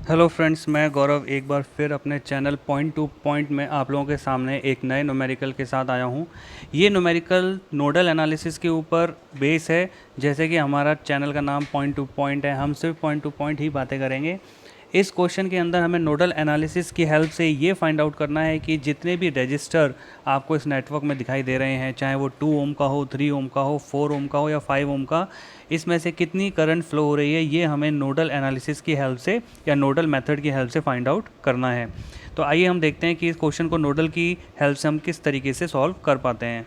Hello friends, मैं गौरव एक बार फिर अपने चैनल पॉइंट टू पॉइंट में आप लोगों के सामने एक नए न्यूमेरिकल के साथ आया हूँ। ये न्यूमेरिकल नोडल एनालिसिस के ऊपर बेस है। जैसे कि हमारा चैनल का नाम पॉइंट टू पॉइंट है, हम सिर्फ पॉइंट टू पॉइंट ही बातें करेंगे। इस क्वेश्चन के अंदर हमें नोडल एनालिसिस की हेल्प से ये फाइंड आउट करना है कि जितने भी रजिस्टर आपको इस नेटवर्क में दिखाई दे रहे हैं, चाहे वो 2 ओम का हो, 3 ओम का हो, 4 ओम का हो या 5 ओम का, इसमें से कितनी करंट फ्लो हो रही है, ये हमें नोडल एनालिसिस की हेल्प से या नोडल मेथड की हेल्प से फाइंड आउट करना है। तो आइए हम देखते हैं कि इस क्वेश्चन को नोडल की हेल्प से हम किस तरीके से सॉल्व कर पाते हैं।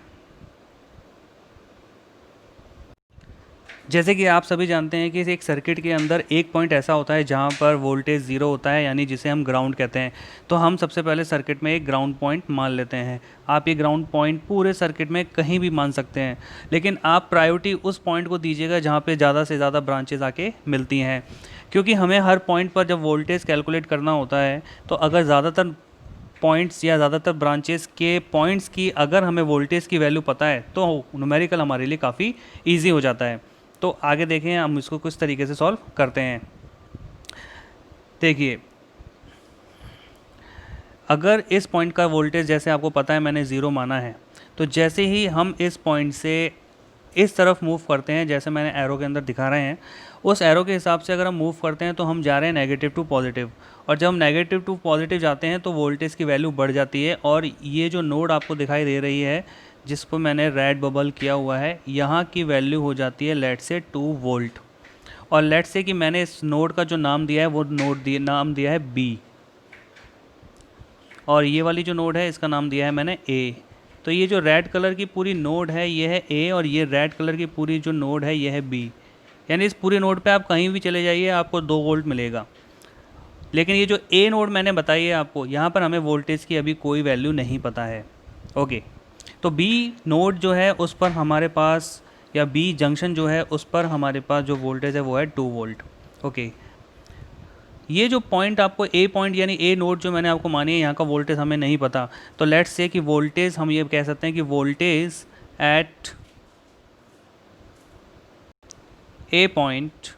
जैसे कि आप सभी जानते हैं कि एक सर्किट के अंदर एक पॉइंट ऐसा होता है जहां पर वोल्टेज ज़ीरो होता है, यानी जिसे हम ग्राउंड कहते हैं। तो हम सबसे पहले सर्किट में एक ग्राउंड पॉइंट मान लेते हैं। आप ये ग्राउंड पॉइंट पूरे सर्किट में कहीं भी मान सकते हैं, लेकिन आप प्रायोरिटी उस पॉइंट को दीजिएगा जहाँ पे ज़्यादा से ज़्यादा ब्रांचेज आके मिलती हैं, क्योंकि हमें हर पॉइंट पर जब वोल्टेज कैलकुलेट करना होता है तो अगर ज़्यादातर पॉइंट्स या ज़्यादातर ब्रांचेस के पॉइंट्स की अगर हमें वोल्टेज की वैल्यू पता है तो न्यूमेरिकल हमारे लिए काफ़ी ईजी हो जाता है। तो आगे देखें हम इसको किस तरीके से सॉल्व करते हैं। देखिए, अगर इस पॉइंट का वोल्टेज जैसे आपको पता है मैंने ज़ीरो माना है, तो जैसे ही हम इस पॉइंट से इस तरफ मूव करते हैं, जैसे मैंने एरो के अंदर दिखा रहे हैं, उस एरो के हिसाब से अगर हम मूव करते हैं तो हम जा रहे हैं नेगेटिव टू पॉजिटिव। और जब हम नेगेटिव टू पॉजिटिव जाते हैं तो वोल्टेज की वैल्यू बढ़ जाती है। और ये जो नोड आपको दिखाई दे रही है जिसको मैंने रेड बबल किया हुआ है, यहाँ की वैल्यू हो जाती है लेट से 2 वोल्ट। और लेट से कि मैंने इस नोड का जो नाम दिया है वो नाम दिया है बी, और ये वाली जो नोड है इसका नाम दिया है मैंने ए। तो ये जो रेड कलर की पूरी नोड है ये है ए, और ये रेड कलर की पूरी जो नोड है ये है बी। यानी इस पूरी नोड पे आप कहीं भी चले जाइए आपको 2 वोल्ट मिलेगा। लेकिन ये जो ए नोड मैंने बताई है आपको, यहाँ पर हमें वोल्टेज की अभी कोई वैल्यू नहीं पता है। ओके, तो बी नोड जो है उस पर हमारे पास, या बी जंक्शन जो है उस पर हमारे पास जो वोल्टेज है वो है 2 वोल्ट। ओके, ये जो पॉइंट आपको ए पॉइंट यानी ए नोड जो मैंने आपको मानी है, यहाँ का वोल्टेज हमें नहीं पता। तो लेट्स से कि वोल्टेज हम ये कह सकते हैं कि voltage at A point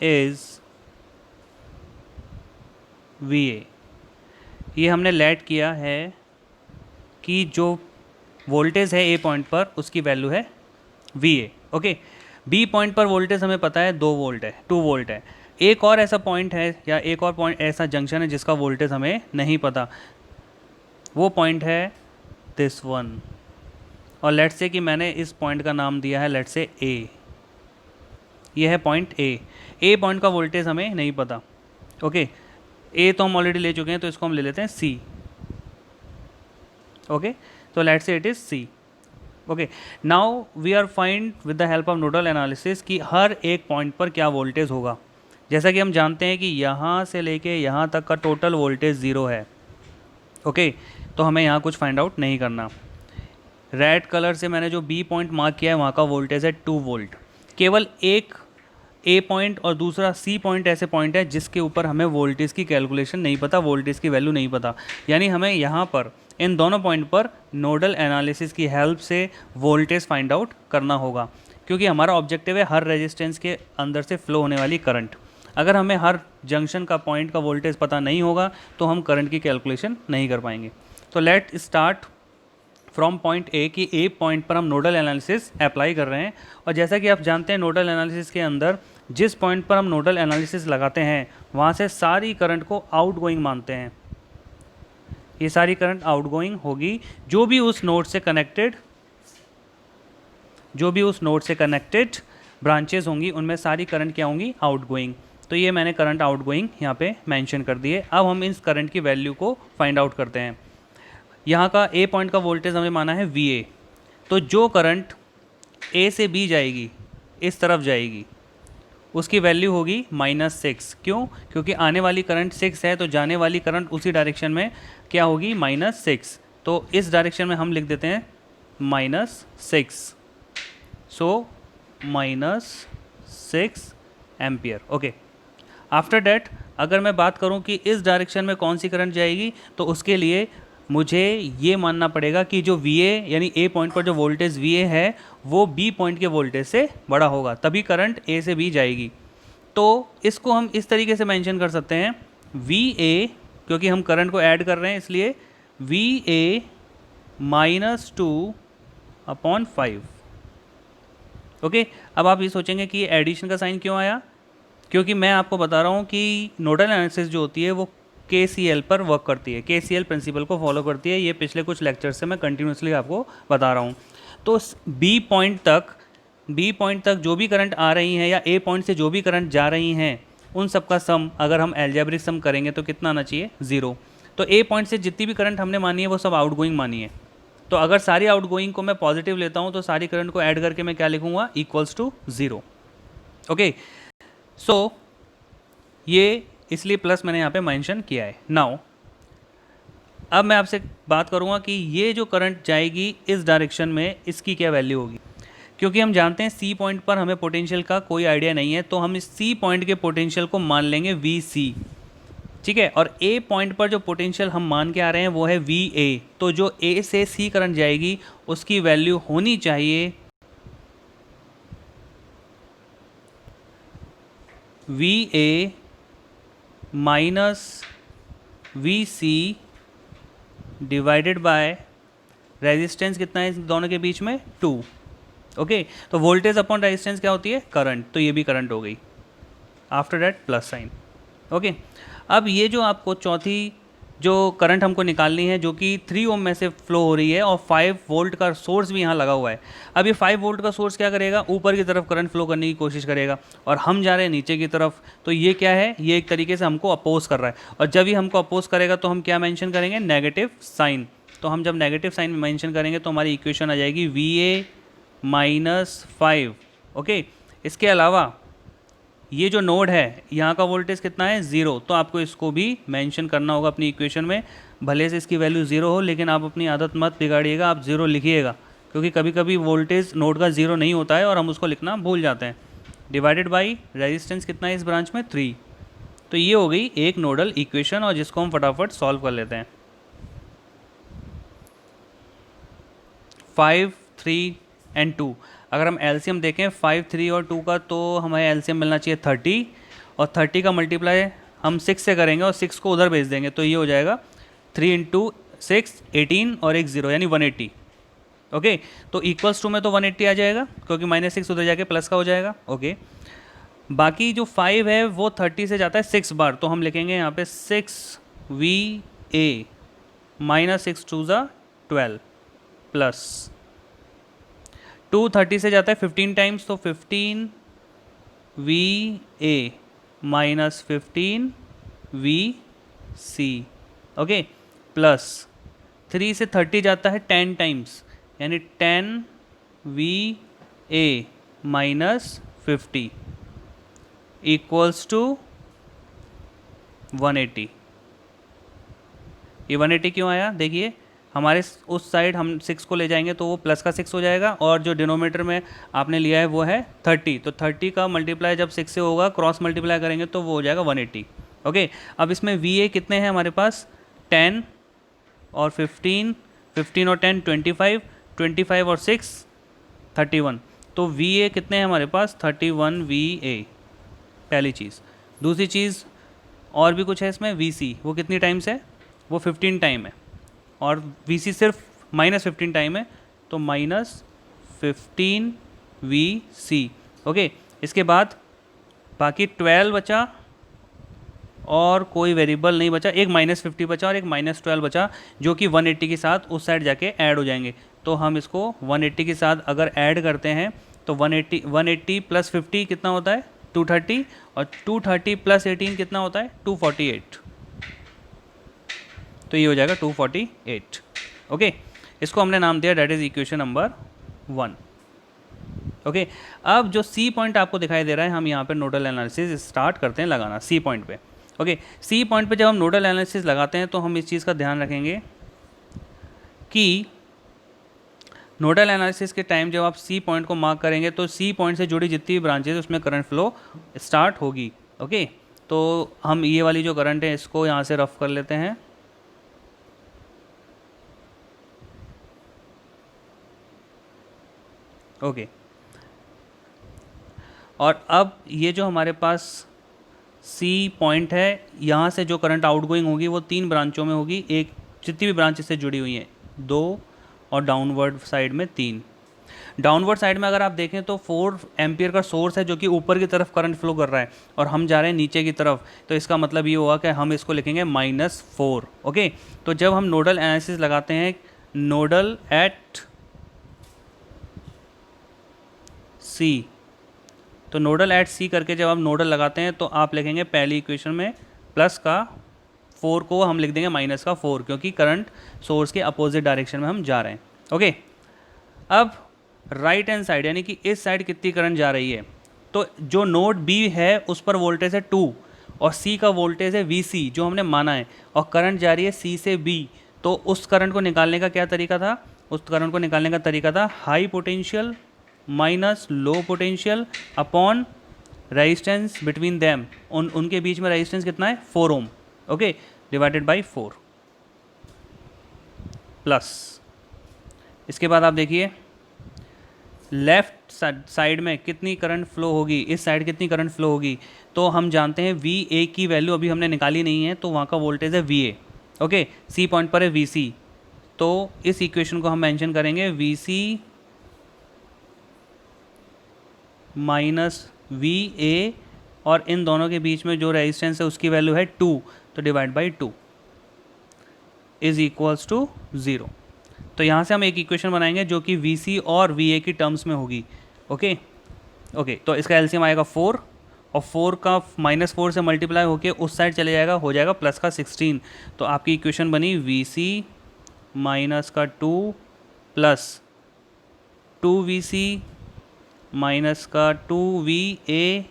is V A. ये हमने लेट किया है कि जो वोल्टेज है ए पॉइंट पर उसकी वैल्यू है V A. Okay, B point पर वोल्टेज हमें पता है 2 वोल्ट है, 2 वोल्ट है। एक और ऐसा पॉइंट है या एक और पॉइंट ऐसा जंक्शन है जिसका वोल्टेज हमें नहीं पता, वो पॉइंट है दिस वन। और लेट से कि मैंने इस पॉइंट का नाम दिया है लेट से ए। ये है पॉइंट ए। ए पॉइंट का वोल्टेज हमें नहीं पता। ओके, ए तो हम ऑलरेडी ले चुके हैं तो इसको हम ले लेते हैं सी। ओके, तो let say it is C. Okay, now we are find with the help of nodal analysis कि हर एक पॉइंट पर क्या वोल्टेज होगा। जैसा कि हम जानते हैं कि यहाँ से लेके यहाँ तक का टोटल वोल्टेज ज़ीरो है। ओके, तो हमें यहाँ कुछ फाइंड आउट नहीं करना। रेड कलर से मैंने जो बी पॉइंट मार्क किया है वहाँ का वोल्टेज है 2 वोल्ट। केवल एक ए पॉइंट और दूसरा सी पॉइंट ऐसे पॉइंट है जिसके ऊपर हमें वोल्टेज की कैलकुलेशन नहीं पता, वोल्टेज की वैल्यू नहीं पता। यानी हमें यहाँ पर इन दोनों पॉइंट पर नोडल एनालिसिस की हेल्प से वोल्टेज फाइंड आउट करना होगा, क्योंकि हमारा ऑब्जेक्टिव है हर रेजिस्टेंस के अंदर से फ्लो होने वाली करंट। अगर हमें हर जंक्शन का पॉइंट का वोल्टेज पता नहीं होगा तो हम करंट की कैलकुलेशन नहीं कर पाएंगे। तो let start from point A कि ए पॉइंट पर हम नोडल एनालिसिस अप्लाई कर रहे हैं। और जैसा कि आप जानते हैं नोडल एनालिसिस के अंदर जिस पॉइंट पर हम नोडल एनालिसिस लगाते हैं वहाँ से सारी करंट को आउटगोइंग मानते हैं। ये सारी करंट आउटगोइंग होगी, जो भी उस नोड से कनेक्टेड ब्रांचेस होंगी उनमें सारी करंट क्या होंगी, आउटगोइंग। तो ये मैंने करंट आउटगोइंग यहाँ पे मेंशन कर दिए। अब हम इस करंट की वैल्यू को फाइंड आउट करते हैं। यहाँ का ए पॉइंट का वोल्टेज हमें माना है वी ए। तो जो करंट ए से बी जाएगी, इस तरफ जाएगी, उसकी वैल्यू होगी -6। क्यों? क्योंकि आने वाली करंट 6 है तो जाने वाली करंट उसी डायरेक्शन में क्या होगी, -6। तो इस डायरेक्शन में हम लिख देते हैं -6। सो -6 एम्पियर। ओके, आफ्टर डैट अगर मैं बात करूं कि इस डायरेक्शन में कौन सी करंट जाएगी, तो उसके लिए मुझे ये मानना पड़ेगा कि जो VA यानी A पॉइंट पर जो वोल्टेज VA है वो B पॉइंट के वोल्टेज से बड़ा होगा, तभी करंट A से B जाएगी। तो इसको हम इस तरीके से मेंशन कर सकते हैं, VA, क्योंकि हम करंट को ऐड कर रहे हैं इसलिए VA -2/5। ओके, अब आप ये सोचेंगे कि एडिशन का साइन क्यों आया, क्योंकि मैं आपको बता रहा हूँ कि नोडल एनालिसिस जो होती है वो KCL पर वर्क करती है, KCL प्रिंसिपल को फॉलो करती है। ये पिछले कुछ लेक्चर से मैं कंटिन्यूसली आपको बता रहा हूँ। तो B पॉइंट तक जो भी करंट आ रही हैं या A पॉइंट से जो भी करंट जा रही हैं उन सब का सम अगर हम एल्जेब्रिक सम करेंगे तो कितना आना चाहिए, 0। तो A पॉइंट से जितनी भी करंट हमने मानी है वो सब आउटगोइंग मानी है। तो अगर सारी आउटगोइंग को मैं पॉजिटिव लेता हूँ तो सारी करंट को ऐड करके मैं क्या लिखूँगा, =0। ओके, सो ये इसलिए प्लस मैंने यहाँ पे मेंशन किया है। नाउ अब मैं आपसे बात करूँगा कि ये जो करंट जाएगी इस डायरेक्शन में इसकी क्या वैल्यू होगी, क्योंकि हम जानते हैं C पॉइंट पर हमें पोटेंशियल का कोई आइडिया नहीं है, तो हम इस C पॉइंट के पोटेंशियल को मान लेंगे VC, ठीक है। और A पॉइंट पर जो पोटेंशियल हम मान के आ रहे हैं वो है VA। तो जो A से C करंट जाएगी उसकी वैल्यू होनी चाहिए VA -VC divided by resistance कितना है इस दोनों के बीच में, 2। ओके, तो वोल्टेज अपॉन रेजिस्टेंस क्या होती है, करंट। तो ये भी करंट हो गई, after that plus sign. Okay, अब ये जो आपको चौथी जो करंट हमको निकालनी है जो कि 3 ओम में से फ्लो हो रही है और 5 वोल्ट का सोर्स भी यहाँ लगा हुआ है। अब ये 5 वोल्ट का सोर्स क्या करेगा, ऊपर की तरफ करंट फ्लो करने की कोशिश करेगा और हम जा रहे हैं नीचे की तरफ। तो ये क्या है, ये एक तरीके से हमको अपोज कर रहा है, और जब ये हमको अपोज करेगा तो हम क्या मेंशन करेंगे, नेगेटिव साइन। तो हम जब नेगेटिव साइन मेंशन करेंगे तो हमारी इक्वेशन आ जाएगी VA -5। ओके, इसके अलावा ये जो नोड है यहाँ का वोल्टेज कितना है, 0। तो आपको इसको भी मेंशन करना होगा अपनी इक्वेशन में। भले से इसकी वैल्यू 0 हो, लेकिन आप अपनी आदत मत बिगाड़िएगा, आप 0 लिखिएगा, क्योंकि कभी कभी वोल्टेज नोड का 0 नहीं होता है और हम उसको लिखना भूल जाते हैं। डिवाइडेड बाई रेजिस्टेंस कितना है इस ब्रांच में, 3। तो ये हो गई एक नोडल इक्वेशन, और जिसको हम फटाफट सॉल्व कर लेते हैं। 5, 3 एंड 2। अगर हम एलसीएम देखें 5, 3 और 2 का, तो हमें एलसीएम मिलना चाहिए 30, और 30 का मल्टीप्लाई हम 6 से करेंगे और 6 को उधर भेज देंगे, तो ये हो जाएगा 3 × 6 18 और एक 0 यानी 180। ओके, तो इक्वल्स टू में तो 180 आ जाएगा, क्योंकि -6 उधर जाके प्लस का हो जाएगा। ओके, बाकी जो 5 है वो 30 से जाता है 6 बार, तो हम लिखेंगे यहाँ पे 6VA -6 × 2 = 12 प्लस 2 30 से जाता है 15 टाइम्स, तो 15VA -15VC। ओके, प्लस 3 से 30 जाता है 10 टाइम्स, यानी 10VA -50 इक्वल्स टू 180। ये 180 क्यों आया, देखिए हमारे उस साइड हम 6 को ले जाएंगे तो वो प्लस का 6 हो जाएगा, और जो डिनोमीटर में आपने लिया है वो है 30। तो 30 का मल्टीप्लाई जब 6 से होगा, क्रॉस मल्टीप्लाई करेंगे तो वो हो जाएगा 180। ओके, अब इसमें VA कितने हैं हमारे पास, 10 और 15, 15 और 10 25, 25 और 6 31। तो VA कितने हैं हमारे पास, 31 VA, पहली चीज़। दूसरी चीज़ और भी कुछ है इसमें, VC वो कितनी टाइम्स है, वो 15 टाइम है, और VC सिर्फ -15 टाइम है, तो -15 VC। ओके, इसके बाद बाकी 12 बचा और कोई वेरिएबल नहीं बचा, एक -50 बचा और एक -12 बचा, जो कि 180 के साथ उस साइड जाके ऐड हो जाएंगे। तो हम इसको 180 के साथ अगर ऐड करते हैं तो 180 + 50 कितना होता है, 230, और 230 + 18 कितना होता है, 248। तो ये हो जाएगा 248। ओके, इसको हमने नाम दिया, that is equation number 1। Okay, अब जो C पॉइंट आपको दिखाई दे रहा है, हम यहाँ पे नोडल एनालिसिस स्टार्ट करते हैं लगाना C पॉइंट पे। ओके, C पॉइंट पे जब हम नोडल एनालिसिस लगाते हैं तो हम इस चीज़ का ध्यान रखेंगे कि नोडल एनालिसिस के टाइम जब आप C पॉइंट को मार्क करेंगे तो C पॉइंट से जुड़ी जितनी भी ब्रांचेज उसमें करंट फ्लो स्टार्ट होगी। ओके, तो हम ये वाली जो करंट है इसको यहाँ से रफ कर लेते हैं। ओके, और अब ये जो हमारे पास सी पॉइंट है, यहाँ से जो करंट आउटगोइंग होगी वो 3 ब्रांचों में होगी, एक जितनी भी ब्रांच इससे जुड़ी हुई हैं 2, और डाउनवर्ड साइड में 3। डाउनवर्ड साइड में अगर आप देखें तो 4 एम्पियर का सोर्स है जो कि ऊपर की तरफ करंट फ्लो कर रहा है, और हम जा रहे हैं नीचे की तरफ, तो इसका मतलब ये हुआ कि हम इसको लिखेंगे -4। ओके, तो जब हम नोडल एनालिसिस लगाते हैं, नोडल एट सी, तो नोडल एट सी करके जब आप नोडल लगाते हैं तो आप लिखेंगे पहली इक्वेशन में प्लस का 4 को हम लिख देंगे -4, क्योंकि करंट सोर्स के अपोजिट डायरेक्शन में हम जा रहे हैं। ओके, अब राइट हैंड साइड यानी कि इस साइड कितनी करंट जा रही है, तो जो नोड बी है उस पर वोल्टेज है 2 और सी का वोल्टेज है VC जो हमने माना है, और करंट जा रही है C से B, तो उस करंट को निकालने का क्या तरीका था? उस करंट को निकालने का तरीका था high potential minus low potential upon resistance between them, उनके बीच में रेजिस्टेंस कितना है 4 ओम, ओके, डिवाइडेड बाई 4 प्लस। इसके बाद आप देखिए लेफ्ट साइड में कितनी करंट फ्लो होगी, इस साइड कितनी करंट फ्लो होगी, तो हम जानते हैं VA की वैल्यू अभी हमने निकाली नहीं है, तो वहाँ का वोल्टेज है VA। ओके, सी पॉइंट पर है VC, तो इस इक्वेशन को हम मेंशन करेंगे VC माइनस VA, और इन दोनों के बीच में जो रेजिस्टेंस है उसकी वैल्यू है 2, तो divide by 2 is equals to 0। तो यहाँ से हम एक इक्वेशन बनाएंगे जो कि VC और VA की टर्म्स में होगी। ओके ओके, तो इसका एलसीएम आएगा 4, और 4 का -4 से मल्टीप्लाई होके उस साइड चले जाएगा, हो जाएगा प्लस का 16। तो आपकी इक्वेशन बनी VC माइनस का 2 प्लस 2VC माइनस का 2VA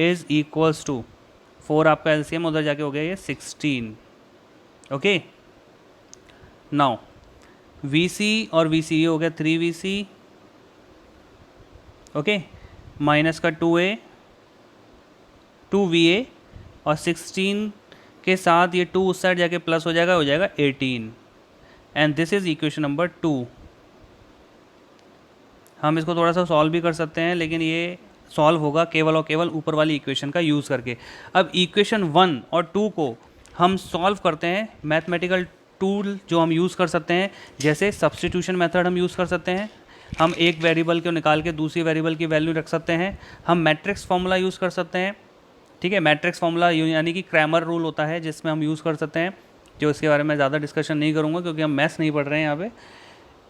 इज़ इक्वल्स टू 4, आपका एलसीएम उधर जाके हो गया ये 16। ओके, नाउ VC और VC ये हो गया 3VC, ओके, माइनस का 2VA, और 16 के साथ ये 2 उस साइड जाके प्लस हो जाएगा 18, and this is equation number 2। हम इसको थोड़ा सा सॉल्व भी कर सकते हैं, लेकिन ये सॉल्व होगा केवल और केवल ऊपर वाली इक्वेशन का यूज़ करके। अब इक्वेशन 1 और 2 को हम सॉल्व करते हैं, मैथमेटिकल टूल जो हम यूज़ कर सकते हैं, जैसे सब्स्टिट्यूशन मेथड हम यूज़ कर सकते हैं, हम एक वेरिएबल को निकाल के दूसरी वेरिएबल की वैल्यू रख सकते हैं, हम मैट्रिक्स फार्मूला यूज़ कर सकते हैं। ठीक है, मैट्रिक्स फार्मूला यानी कि क्रैमर रूल होता है जिसमें हम यूज़ कर सकते हैं, जो इसके बारे में ज़्यादा डिस्कशन नहीं करूँगा क्योंकि हम मैथ्स नहीं पढ़ रहे हैं यहाँ पे।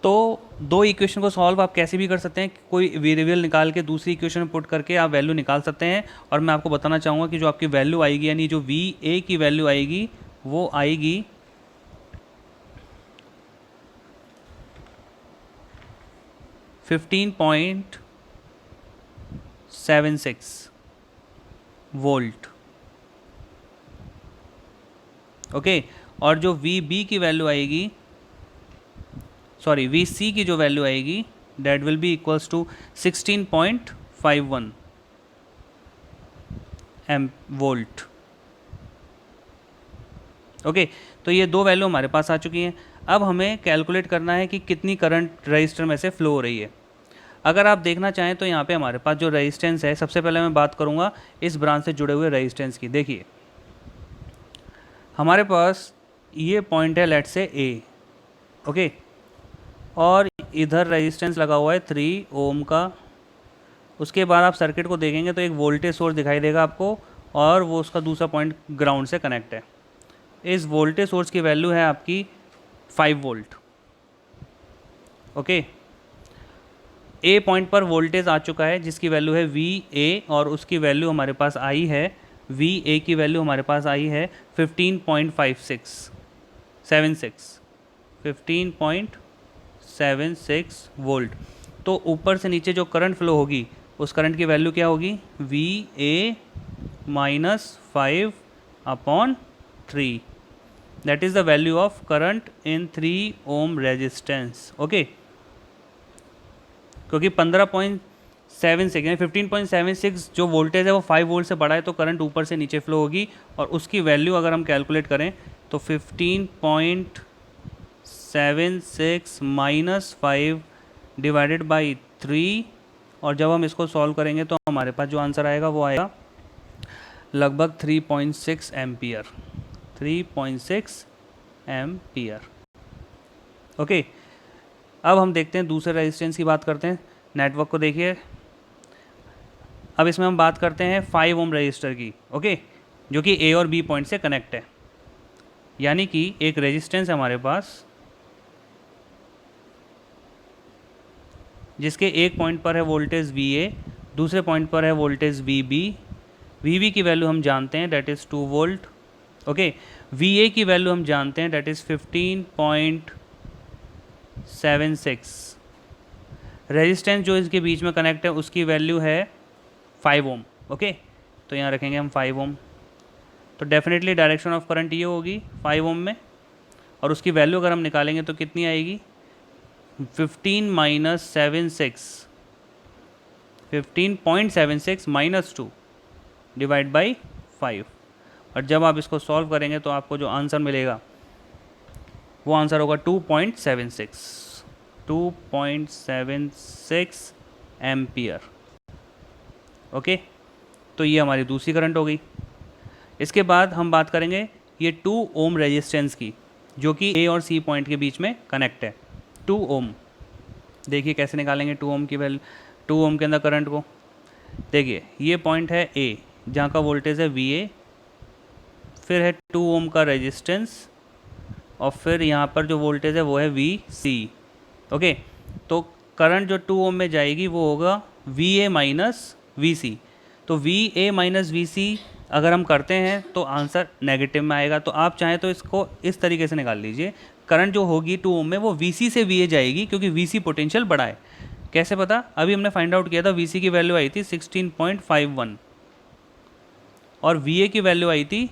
तो 2 इक्वेशन को सॉल्व आप कैसे भी कर सकते हैं, कोई वेरिएबल निकाल के दूसरी इक्वेशन में पुट करके आप वैल्यू निकाल सकते हैं। और मैं आपको बताना चाहूँगा कि जो आपकी वैल्यू आएगी, यानी जो VA की वैल्यू आएगी, वो आएगी 15.76 वोल्ट। ओके, और जो VB की वैल्यू आएगी, सॉरी VC की जो वैल्यू आएगी, that will be equals to 16.51 volt. Okay, तो ये 2 वैल्यू हमारे पास आ चुकी हैं। अब हमें कैलकुलेट करना है कि कितनी करंट रजिस्टर में से फ्लो हो रही है। अगर आप देखना चाहें तो यहाँ पे हमारे पास जो रेजिस्टेंस है, सबसे पहले मैं बात करूँगा इस ब्रांच से जुड़े हुए रेजिस्टेंस की। देखिए हमारे पास ये पॉइंट है लेट से A, ओके, और इधर रेजिस्टेंस लगा हुआ है 3 ओम का। उसके बाद आप सर्किट को देखेंगे तो एक वोल्टेज सोर्स दिखाई देगा आपको, और वो उसका दूसरा पॉइंट ग्राउंड से कनेक्ट है। इस वोल्टेज सोर्स की वैल्यू है आपकी 5 वोल्ट। ओके, A पॉइंट पर वोल्टेज आ चुका है जिसकी वैल्यू है VA, और उसकी वैल्यू हमारे पास आई है, VA की वैल्यू हमारे पास आई है 15.76 वोल्ट। तो ऊपर से नीचे जो करंट फ्लो होगी उस करंट की वैल्यू क्या होगी, VA minus 5/3, that is the value of current in 3 ohm resistance. Okay, क्योंकि 15.76 यानी 15.76 जो वोल्टेज है वो 5 वोल्ट से बड़ा है, तो करंट ऊपर से नीचे फ्लो होगी, और उसकी वैल्यू अगर हम कैलकुलेट करें तो 15.76 माइनस 5 डिवाइडेड बाई 3, और जब हम इसको सॉल्व करेंगे तो हमारे पास जो आंसर आएगा वो आएगा लगभग 3.6 एम्पियर, 3.6 एम्पियर। ओके, अब हम देखते हैं दूसरे रेजिस्टेंस की बात करते हैं। नेटवर्क को देखिए, अब इसमें हम बात करते हैं 5 ओम रजिस्टर की। ओके, जो कि ए और बी पॉइंट से कनेक्ट है, यानी कि एक रेजिस्टेंस है हमारे पास जिसके एक पॉइंट पर है वोल्टेज VA, दूसरे पॉइंट पर है वोल्टेज VB। VB की वैल्यू हम जानते हैं, that is 2 volt. Okay, VA की वैल्यू हम जानते हैं, डेट इज़ 15.76। रेजिस्टेंस जो इसके बीच में कनेक्ट है उसकी वैल्यू है 5 ओम। ओके, तो यहाँ रखेंगे हम 5 ओम। तो डेफिनेटली डायरेक्शन ऑफ करंट ये होगी 5 ओम में, और उसकी वैल्यू अगर हम निकालेंगे तो कितनी आएगी, 15.76 माइनस 2 डिवाइड बाई 5। और जब आप इसको सॉल्व करेंगे तो आपको जो आंसर मिलेगा वो आंसर होगा 2.76 एम्पियर। ओके, तो ये हमारी दूसरी करंट हो गई। इसके बाद हम बात करेंगे ये 2 ओम रेजिस्टेंस की, जो कि ए और सी पॉइंट के बीच में कनेक्ट है। 2 ओम, देखिए कैसे निकालेंगे 2 ओम की वैल्यू, 2 ओम के अंदर करंट को। देखिए ये पॉइंट है ए जहाँ का वोल्टेज है VA, फिर है 2 ओम का रेजिस्टेंस, और फिर यहाँ पर जो वोल्टेज है वो है VC। ओके, तो करंट जो 2 ओम में जाएगी वो होगा VA माइनस VC। तो VA माइनस VC अगर हम करते हैं तो आंसर नेगेटिव में आएगा। तो आप चाहें तो इसको इस तरीके से निकाल लीजिए, करंट जो होगी 2 ओम में वो VC से VA जाएगी, क्योंकि VC पोटेंशियल बड़ा है। कैसे पता, अभी हमने फाइंड आउट किया था, VC की वैल्यू आई थी 16.51 और VA की वैल्यू आई थी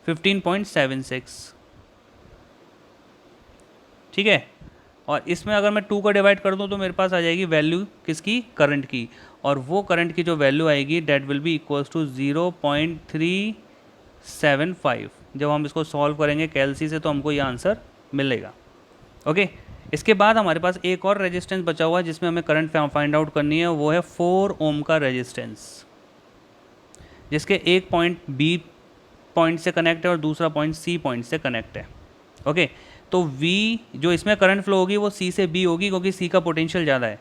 15.76। ठीक है, और इसमें अगर मैं 2 का डिवाइड कर दूं तो मेरे पास आ जाएगी वैल्यू किसकी, करंट की, और वो करंट की जो वैल्यू आएगी that will be equals to 0.375। जब हम इसको सॉल्व करेंगे कैलसी से तो हमको ये आंसर मिलेगा। ओके, इसके बाद हमारे पास एक और रेजिस्टेंस बचा हुआ है जिसमें हमें करंट फाइंड आउट करनी है, वो है 4 ओम का रेजिस्टेंस, जिसके एक पॉइंट B पॉइंट से कनेक्ट है और दूसरा पॉइंट C पॉइंट से कनेक्ट है। ओके, तो V जो इसमें करंट फ्लो होगी वो C से B होगी, क्योंकि C का पोटेंशियल ज़्यादा है,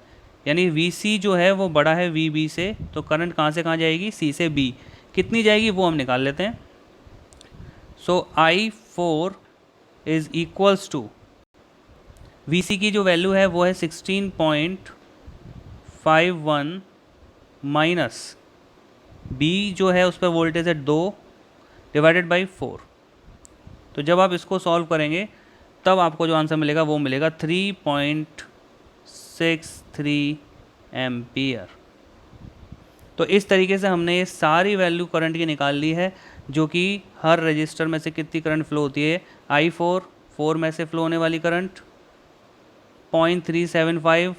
यानी VC जो है वो बड़ा है VB से, तो करंट कहाँ से कहाँ जाएगी, C से B। कितनी जाएगी वो हम निकाल लेते हैं। So I4 is equals to, VC की जो वैल्यू है वो है 16.51 माइनस B जो है उस पर वोल्टेज है 2 डिवाइडेड बाई 4। तो जब आप इसको सॉल्व करेंगे तब आपको जो आंसर मिलेगा वो मिलेगा 3.63 एम्पियर। तो इस तरीके से हमने ये सारी वैल्यू करंट की निकाल ली है, जो कि हर रजिस्टर में से कितनी करंट फ्लो होती है। I4 4 में से फ्लो होने वाली करंट, 0.375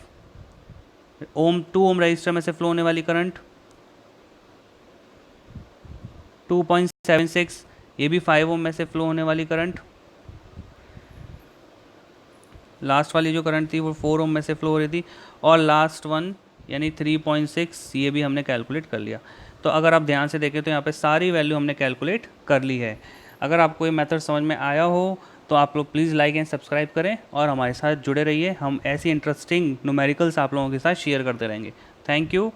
ओम 2 ओम रजिस्टर में से फ्लो होने वाली करंट 2.76, ये भी 5 ओम में से फ्लो होने वाली करंट। लास्ट वाली जो करंट थी वो 4 ओम में से फ्लो हो रही थी, और लास्ट वन यानी 3.6 ये भी हमने कैलकुलेट कर लिया। तो अगर आप ध्यान से देखें तो यहाँ पे सारी वैल्यू हमने कैलकुलेट कर ली है। अगर आपको ये मेथड समझ में आया हो तो आप लोग प्लीज़ लाइक एंड सब्सक्राइब करें और हमारे साथ जुड़े रहिए। हम ऐसी इंटरेस्टिंग न्यूमेरिकल्स आप लोगों के साथ शेयर करते रहेंगे। Thank you.